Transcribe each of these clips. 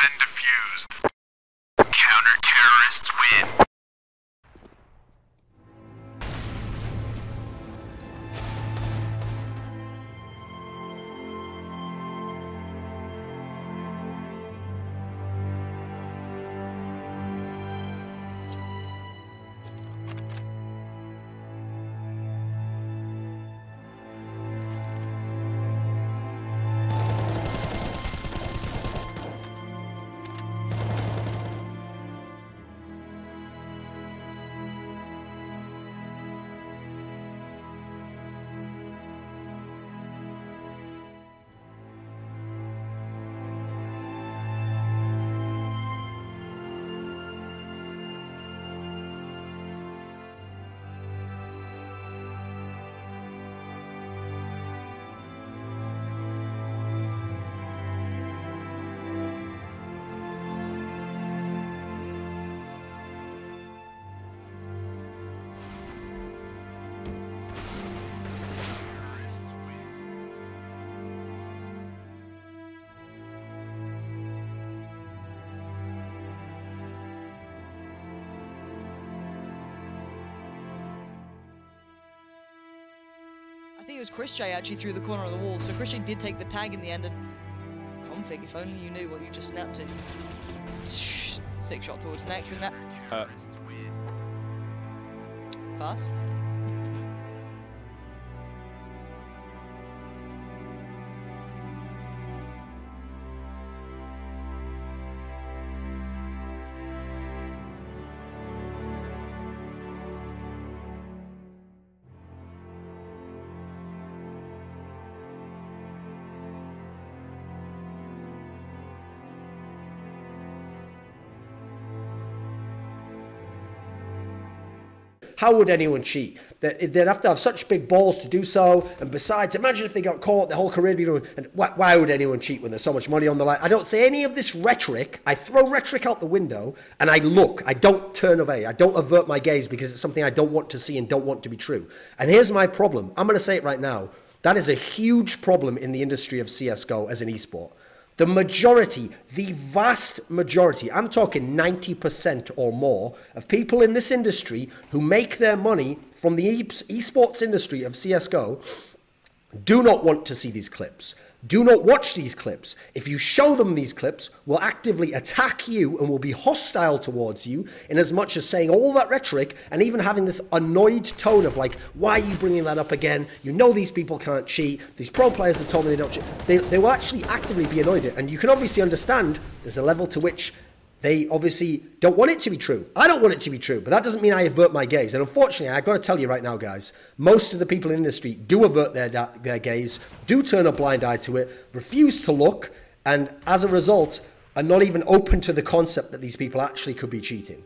been defused. Counter-terrorists win. I think it was Chris J actually through the corner of the wall, so Chris J did take the tag in the end, and config, if only you knew what you just snapped to. 6 shot towards next in that. Pass. How would anyone cheat? They'd have to have such big balls to do so. And besides, imagine if they got caught, their whole career would be ruined. And why would anyone cheat when there's so much money on the line? I don't say any of this rhetoric. I throw rhetoric out the window and I look. I don't turn away. I don't avert my gaze because it's something I don't want to see and don't want to be true. And here's my problem. I'm going to say it right now. That is a huge problem in the industry of CSGO as an esport. The majority, the vast majority, I'm talking 90% or more of people in this industry who make their money from the esports industry of CSGO do not want to see these clips. Do not watch these clips. If you show them these clips, will actively attack you and will be hostile towards you in as much as saying all that rhetoric and even having this annoyed tone of like, why are you bringing that up again? You know these people can't cheat. These pro players have told me they don't cheat. They will actually actively be annoyed at it. And you can obviously understand there's a level to which they obviously don't want it to be true. I don't want it to be true, but that doesn't mean I avert my gaze. And unfortunately, I've got to tell you right now, guys, most of the people in the industry do avert their gaze, do turn a blind eye to it, refuse to look, and as a result, are not even open to the concept that these people actually could be cheating.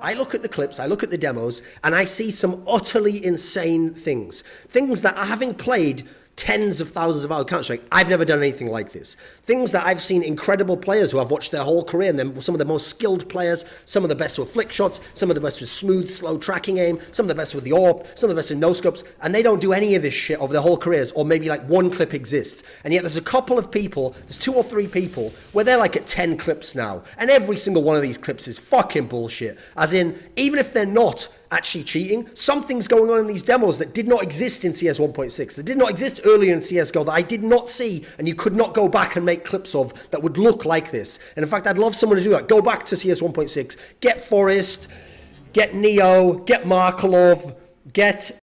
I look at the clips, I look at the demos, and I see some utterly insane things. Things that, having played tens of thousands of hours Counter-Strike. I've never done anything like this. Things that I've seen incredible players who I've watched their whole career, and they're some of the most skilled players, some of the best with flick shots, some of the best with smooth, slow tracking aim, some of the best with the AWP, some of the best in no-scopes, and they don't do any of this shit over their whole careers, or maybe like one clip exists. And yet there's a couple of people, there's 2 or 3 people, where they're like at 10 clips now, and every single one of these clips is fucking bullshit. As in, even if they're not actually cheating, something's going on in these demos that did not exist in CS 1.6, that did not exist earlier in CSGO, that I did not see, and you could not go back and make clips of that would look like this. And in fact, I'd love someone to do that. Go back to CS 1.6, get Forrest, get Neo, get Markelov, get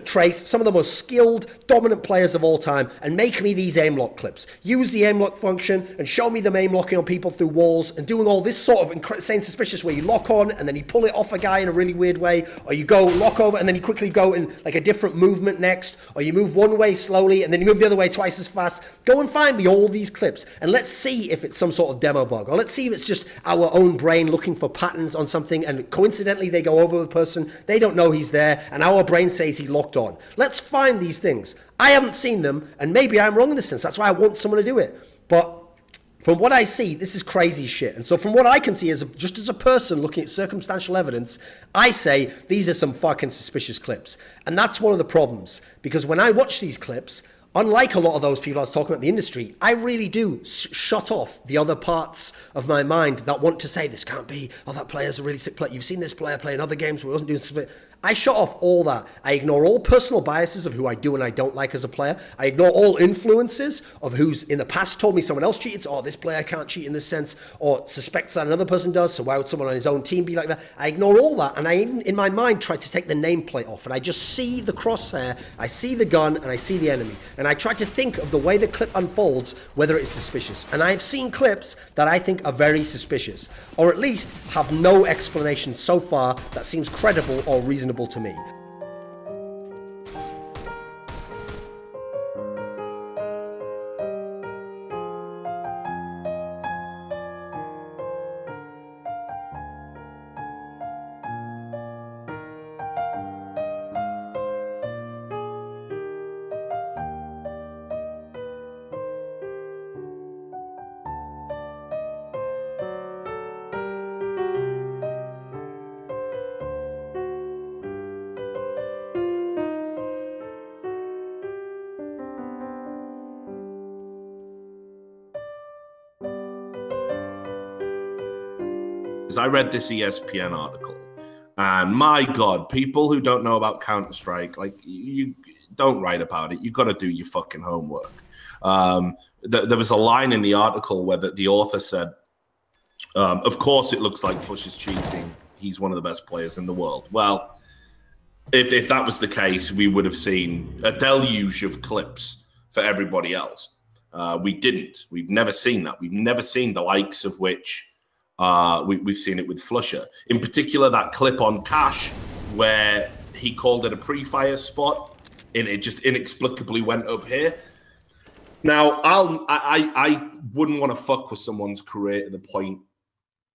Trace, some of the most skilled, dominant players of all time, and make me these aimlock clips. Use the aimlock function and show me them aimlocking on people through walls and doing all this sort of insane suspicious where you lock on and then you pull it off a guy in a really weird way, or you go lock over and then you quickly go in like a different movement next, or you move one way slowly and then you move the other way twice as fast. Go and find me all these clips and let's see if it's some sort of demo bug, or let's see if it's just our own brain looking for patterns on something and coincidentally they go over the person, they don't know he's there, and our brain says he locked on. Let's find these things. I haven't seen them, and maybe I'm wrong in this sense. That's why I want someone to do it. But from what I see, this is crazy shit. And so from what I can see, just as a person looking at circumstantial evidence, I say these are some fucking suspicious clips. And that's one of the problems. Because when I watch these clips, unlike a lot of those people I was talking about in the industry, I really do shut off the other parts of my mind that want to say, this can't be, oh, that player's a really sick player. You've seen this player play in other games where he wasn't doing something. I shut off all that. I ignore all personal biases of who I do and I don't like as a player. I ignore all influences of who's in the past told me someone else cheated. Oh, this player can't cheat in this sense, or suspects that another person does, so why would someone on his own team be like that? I ignore all that, and I even, in my mind, try to take the nameplate off, and I just see the crosshair, I see the gun, and I see the enemy. And I try to think of the way the clip unfolds, whether it's suspicious. And I've seen clips that I think are very suspicious, or at least have no explanation so far that seems credible or reasonable to me. I read this ESPN article, and my God, people who don't know about Counter-Strike, like, you don't write about it. You've got to do your fucking homework. There was a line in the article where the author said, of course it looks like Fush is cheating. He's one of the best players in the world. Well, if that was the case, we would have seen a deluge of clips for everybody else. We didn't. We've never seen that. We've never seen the likes of which we've seen it with Flusher. In particular, that clip on Cash where he called it a pre-fire spot and it just inexplicably went up here. Now, I wouldn't want to fuck with someone's career to the point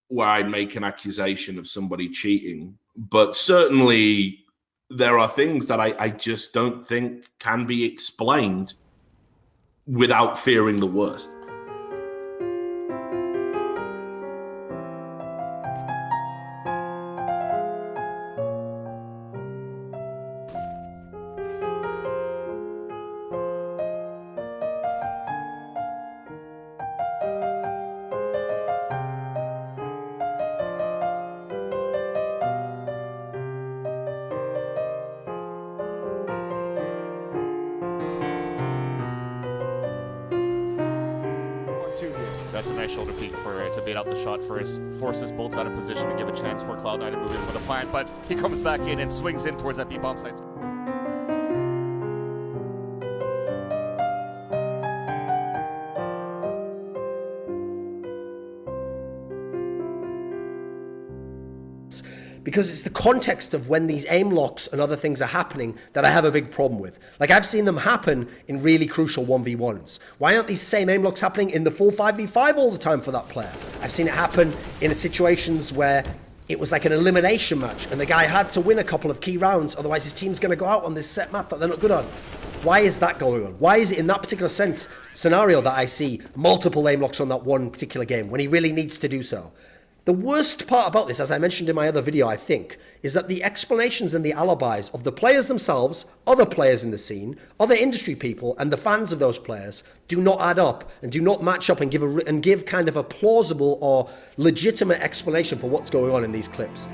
where I'd make an accusation of somebody cheating. But certainly there are things that I just don't think can be explained without fearing the worst. That's a nice shoulder peek to bait out the shot first. Forces bolts out of position to give a chance for Cloud9 to move in for the plant, but he comes back in and swings in towards that B-bomb site. Because it's the context of when these aim locks and other things are happening that I have a big problem with. Like, I've seen them happen in really crucial 1v1s. Why aren't these same aim locks happening in the full 5v5 all the time for that player? I've seen it happen in situations where it was like an elimination match and the guy had to win a couple of key rounds, otherwise his team's going to go out on this set map that they're not good on. Why is that going on? Why is it in that particular scenario that I see multiple aim locks on that one particular game when he really needs to do so? The worst part about this, as I mentioned in my other video, I think, is that the explanations and the alibis of the players themselves, other players in the scene, other industry people, and the fans of those players do not add up and do not match up and give kind of a plausible or legitimate explanation for what's going on in these clips.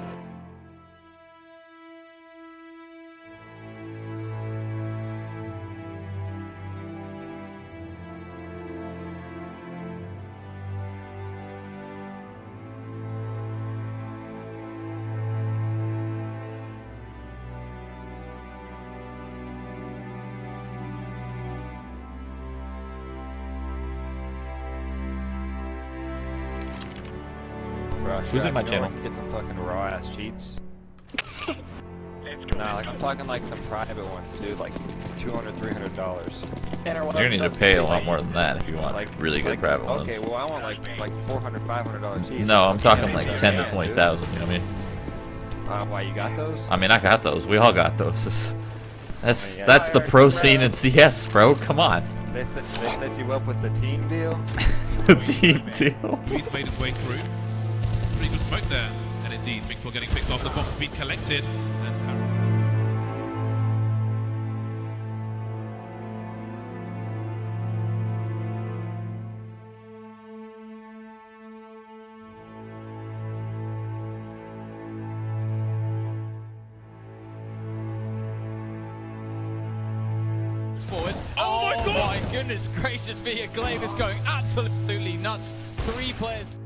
Who's in my channel? Get some fucking raw ass cheats. Nah, like I'm talking like some private ones, dude, like $200, $300. You're gonna need to pay a lot more than that if you want like really good private ones. Okay, well I want like $400, $500 cheats. No, I'm talking like 10 to 20,000. You know what I mean? Why you got those? I mean, I got those. We all got those. That's the pro scene in CS, bro. Come on. They set you up with the team deal. The team deal. He's made his way through. Pretty good smoke there. And indeed, Mixwell getting picked off, the box being collected. And forwards. Oh my god! My goodness gracious me, Acclaim is going absolutely nuts. 3 players.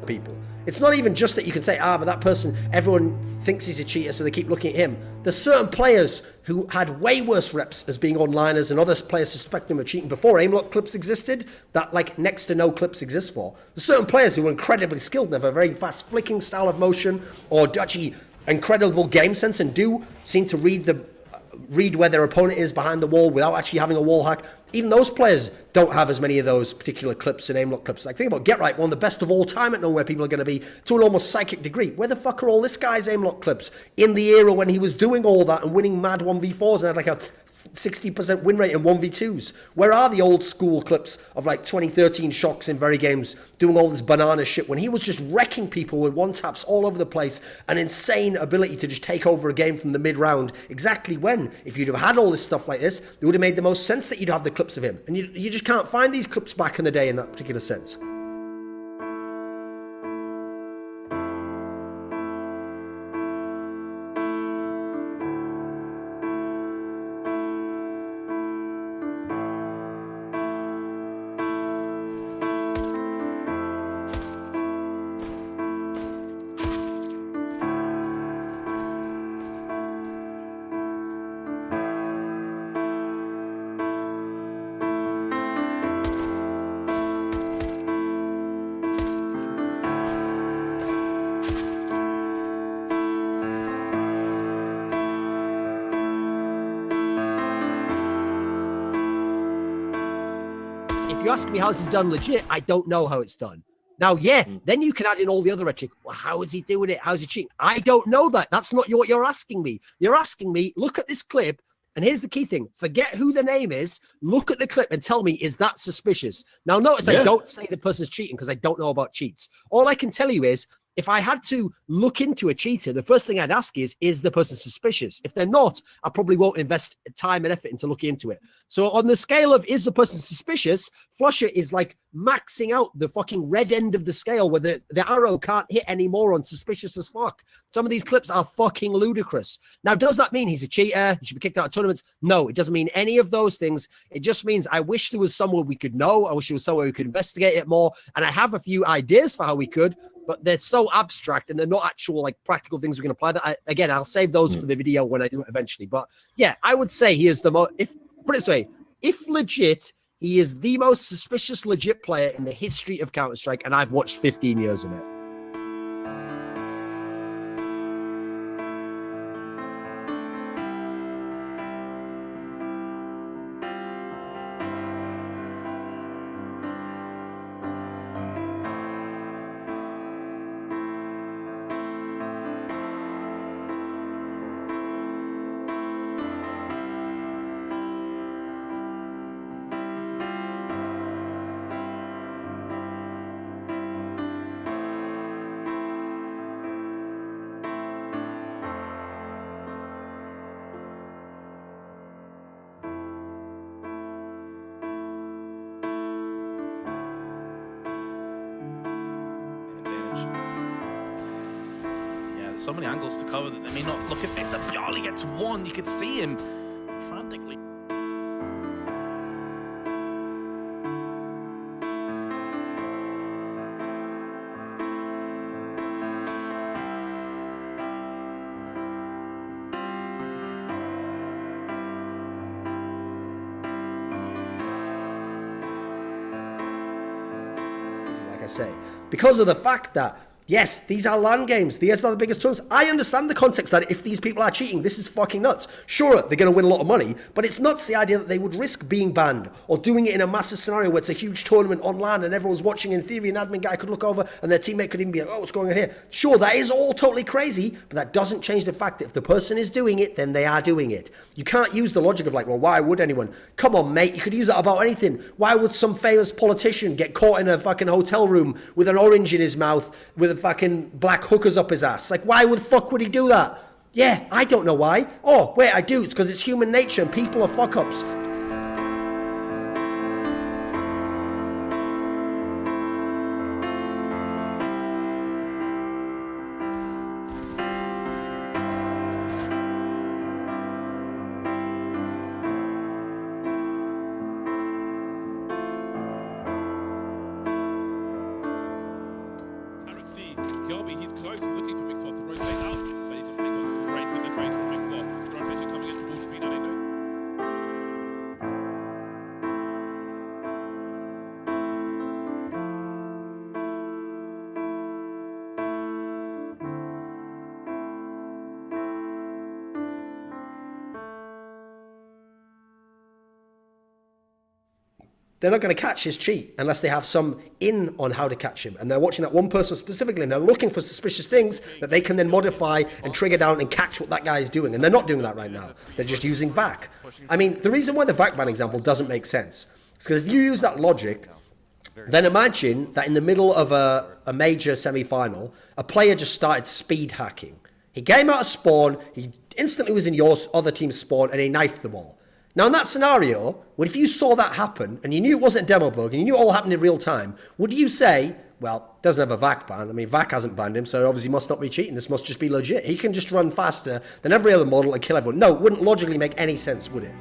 People. It's not even just that you can say, but that person, everyone thinks he's a cheater, so they keep looking at him. There's certain players who had way worse reps as being onliners and other players suspect them of cheating before aimlock clips existed, that like next to no clips exist for. There's certain players who are incredibly skilled and have a very fast flicking style of motion or actually incredible game sense and do seem to read where their opponent is behind the wall without actually having a wall hack. Even those players don't have as many of those particular clips and aimlock clips. Like, think about Get Right, one of the best of all time at knowing where people are going to be to an almost psychic degree. Where the fuck are all this guy's aimlock clips in the era when he was doing all that and winning mad 1v4s and had like a 60% win rate in 1v2s? Where are the old school clips of like 2013 shocks in very games doing all this banana shit when he was just wrecking people with one taps all over the place, an insane ability to just take over a game from the mid round? Exactly when, if you'd have had all this stuff like this, it would have made the most sense that you'd have the clips of him. And you just can't find these clips back in the day in that particular sense. If you ask me how this is done legit, I don't know how it's done. Now, yeah, then you can add in all the other rhetoric. Well, how is he doing it? How's he cheating? I don't know that. That's not what you're asking me. You're asking me, look at this clip, and here's the key thing. Forget who the name is. Look at the clip and tell me, is that suspicious? Now, notice I don't say the person's cheating because I don't know about cheats. All I can tell you is, if I had to look into a cheater, the first thing I'd ask is the person suspicious? If they're not, I probably won't invest time and effort into looking into it. So on the scale of, is the person suspicious, Flusher is like maxing out the fucking red end of the scale where the arrow can't hit anymore on suspicious as fuck. Some of these clips are fucking ludicrous. Now, does that mean he's a cheater? He should be kicked out of tournaments? No, it doesn't mean any of those things. It just means I wish there was somewhere we could know. I wish there was somewhere we could investigate it more. And I have a few ideas for how we could, but they're so abstract and they're not actual like practical things we can apply. That again, I'll save those for the video when I do it eventually. But yeah, I would say he is the most, put it this way, if legit, he is the most suspicious legit player in the history of Counter-Strike, and I've watched 15 years of it. so many angles to cover that they may not look at this. Bjarly gets one. You could see him frantically. Like I say, because of the fact that, yes, these are LAN games. These are the biggest tournaments. I understand the context that if these people are cheating, this is fucking nuts. Sure, they're going to win a lot of money, but it's nuts the idea that they would risk being banned or doing it in a massive scenario where it's a huge tournament on LAN and everyone's watching. In theory, an admin guy could look over and their teammate could even be like, oh, what's going on here? Sure, that is all totally crazy, but that doesn't change the fact that if the person is doing it, then they are doing it. You can't use the logic of like, well, why would anyone? Come on, mate, you could use that about anything. Why would some famous politician get caught in a fucking hotel room with an orange in his mouth with a fucking black hookers up his ass? Like, why the fuck would he do that? Yeah, I don't know why. Oh, wait, I do. It's because it's human nature and people are fuck-ups. He's close, he's looking for Mixwell to rotate out, but he's going to take one straight in the face from Mixwell. The rotation coming into full speed, I don't know. They're not going to catch his cheat unless they have some in on how to catch him. And they're watching that one person specifically and they're looking for suspicious things that they can then modify and trigger down and catch what that guy is doing. And they're not doing that right now. They're just using VAC. I mean, the reason why the VAC ban example doesn't make sense is because if you use that logic, then imagine that in the middle of a major semi-final, a player just started speed hacking. He came out of spawn, he instantly was in your other team's spawn and he knifed them all. Now, in that scenario, what if you saw that happen and you knew it wasn't a demo bug and you knew it all happened in real time, would you say, well, doesn't have a VAC ban. I mean, VAC hasn't banned him, so obviously must not be cheating. This must just be legit. He can just run faster than every other model and kill everyone. No, it wouldn't logically make any sense, would it?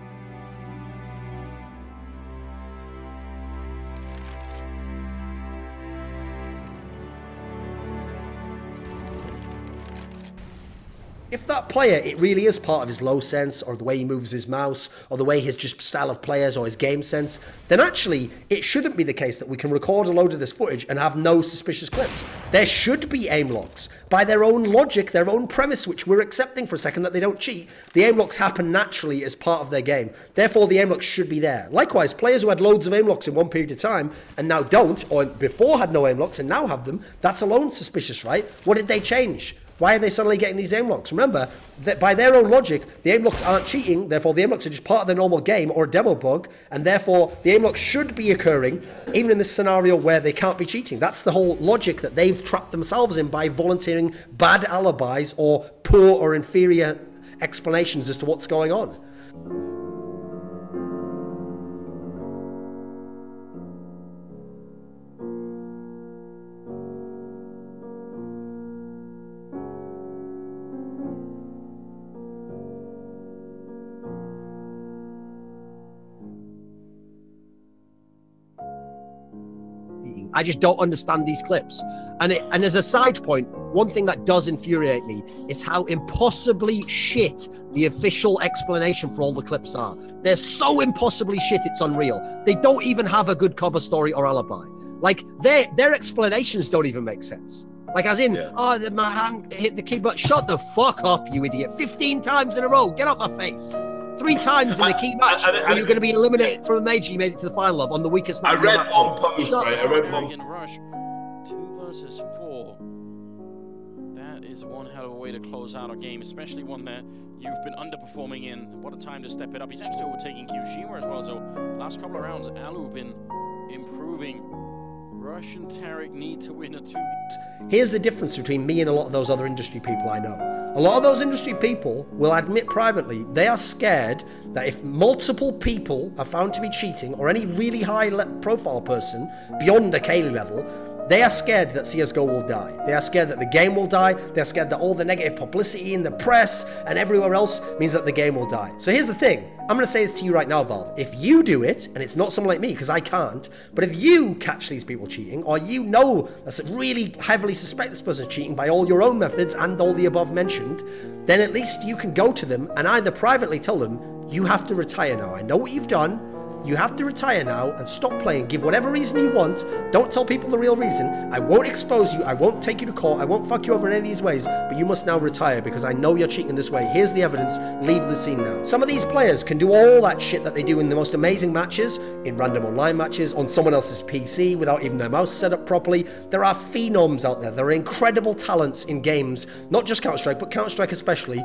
If that player, it really is part of his low sense or the way he moves his mouse or the way his just style of players or his game sense, then actually it shouldn't be the case that we can record a load of this footage and have no suspicious clips. There should be aim locks. By their own logic, their own premise, which we're accepting for a second that they don't cheat, the aim locks happen naturally as part of their game. Therefore, the aim locks should be there. Likewise, players who had loads of aim locks in one period of time and now don't, or before had no aim locks and now have them, that's alone suspicious, right? What did they change? Why are they suddenly getting these aim locks? Remember, that by their own logic, the aim locks aren't cheating, therefore the aim locks are just part of the normal game or a demo bug, and therefore the aim locks should be occurring, even in this scenario where they can't be cheating. That's the whole logic that they've trapped themselves in by volunteering bad alibis or poor or inferior explanations as to what's going on. I just don't understand these clips. And as a side point, one thing that does infuriate me is how impossibly shit the official explanation for all the clips are. They're so impossibly shit, it's unreal. They don't even have a good cover story or alibi. Like, their explanations don't even make sense. Like, as in, oh, my hand hit the keyboard. Shut the fuck up, you idiot. 15 times in a row. Get out my face. 3 times in a key match, and you're going to be eliminated from a major you made it to the final of on the weakest match. I read one post, right? I read one. Rush 2 versus 4. That is one hell of a way to close out a game, especially one that you've been underperforming in. What a time to step it up. He's actually overtaking Kyushima as well. So last couple of rounds, Alu been improving. Rush and Tarek need to win a 2. Here's the difference between me and a lot of those other industry people I know. A lot of those industry people will admit privately they are scared that if multiple people are found to be cheating, or any really high profile person beyond a Kaylee level, They are scared that CSGO will die. They are scared that the game will die. They are scared that all the negative publicity in the press and everywhere else means that the game will die. So here's the thing. I'm going to say this to you right now, Valve. If you do it, and it's not someone like me, because I can't, but if you catch these people cheating, or you know that's really heavily suspect this person cheating by all your own methods and all the above mentioned, then at least you can go to them and either privately tell them, you have to retire now. I know what you've done. You have to retire now and stop playing. Give whatever reason you want. Don't tell people the real reason. I won't expose you. I won't take you to court. I won't fuck you over in any of these ways. But you must now retire because I know you're cheating this way. Here's the evidence. Leave the scene now. Some of these players can do all that shit that they do in the most amazing matches, in random online matches, on someone else's PC without even their mouse set up properly. There are phenoms out there. There are incredible talents in games, not just Counter-Strike, but Counter-Strike especially,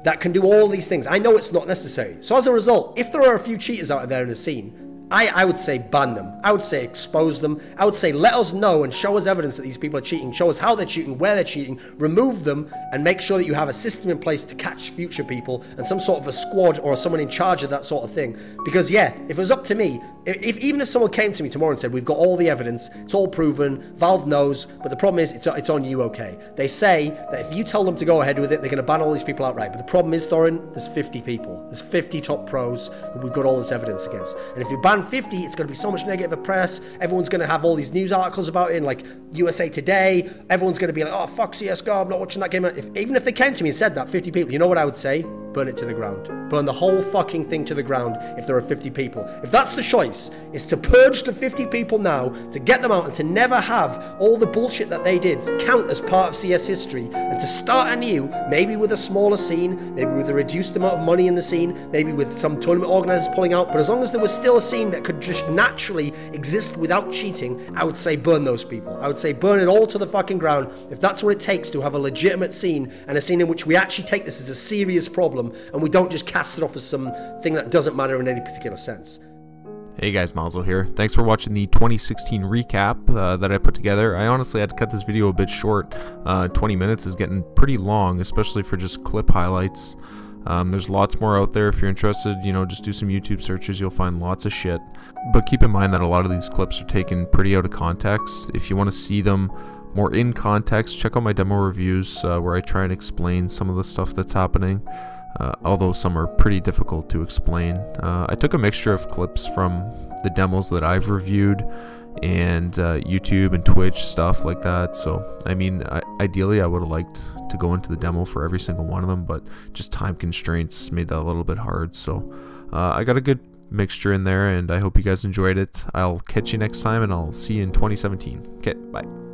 that can do all these things. I know it's not necessary. So as a result, if there are a few cheaters out there in the scene, I would say ban them. I would say expose them. I would say let us know and show us evidence that these people are cheating. Show us how they're cheating, where they're cheating. Remove them and make sure that you have a system in place to catch future people and some sort of a squad or someone in charge of that sort of thing. Because yeah, if it was up to me, even if someone came to me tomorrow and said, we've got all the evidence, it's all proven, Valve knows, but the problem is it's on you, okay. They say that if you tell them to go ahead with it, they're going to ban all these people outright. But the problem is, Thorin, there's 50 people. There's 50 top pros who we've got all this evidence against. And if you ban 50, it's going to be so much negative press. Everyone's going to have all these news articles about it in like USA Today. Everyone's going to be like, oh, fuck CSGO, I'm not watching that game. Even if they came to me and said that, 50 people, you know what I would say? Burn it to the ground. Burn the whole fucking thing to the ground if there are 50 people. If that's the choice, is to purge the 50 people now, to get them out and to never have all the bullshit that they did count as part of CS history, and to start anew, maybe with a smaller scene, maybe with a reduced amount of money in the scene, maybe with some tournament organizers pulling out, but as long as there was still a scene that could just naturally exist without cheating, I would say burn those people. I would say burn it all to the fucking ground if that's what it takes to have a legitimate scene, and a scene in which we actually take this as a serious problem and we don't just cast it off as something that doesn't matter in any particular sense. Hey guys, Malzo here. Thanks for watching the 2016 recap that I put together. I honestly had to cut this video a bit short. 20 minutes is getting pretty long, especially for just clip highlights. There's lots more out there. If you're interested, you know, just do some YouTube searches. You'll find lots of shit. But keep in mind that a lot of these clips are taken pretty out of context. If you want to see them more in context, check out my demo reviews where I try and explain some of the stuff that's happening. Although some are pretty difficult to explain. I took a mixture of clips from the demos that I've reviewed and YouTube and Twitch, stuff like that. So, I mean, ideally I would have liked to go into the demo for every single one of them, but just time constraints made that a little bit hard. So, I got a good mixture in there, and I hope you guys enjoyed it. I'll catch you next time, and I'll see you in 2017. Okay, bye.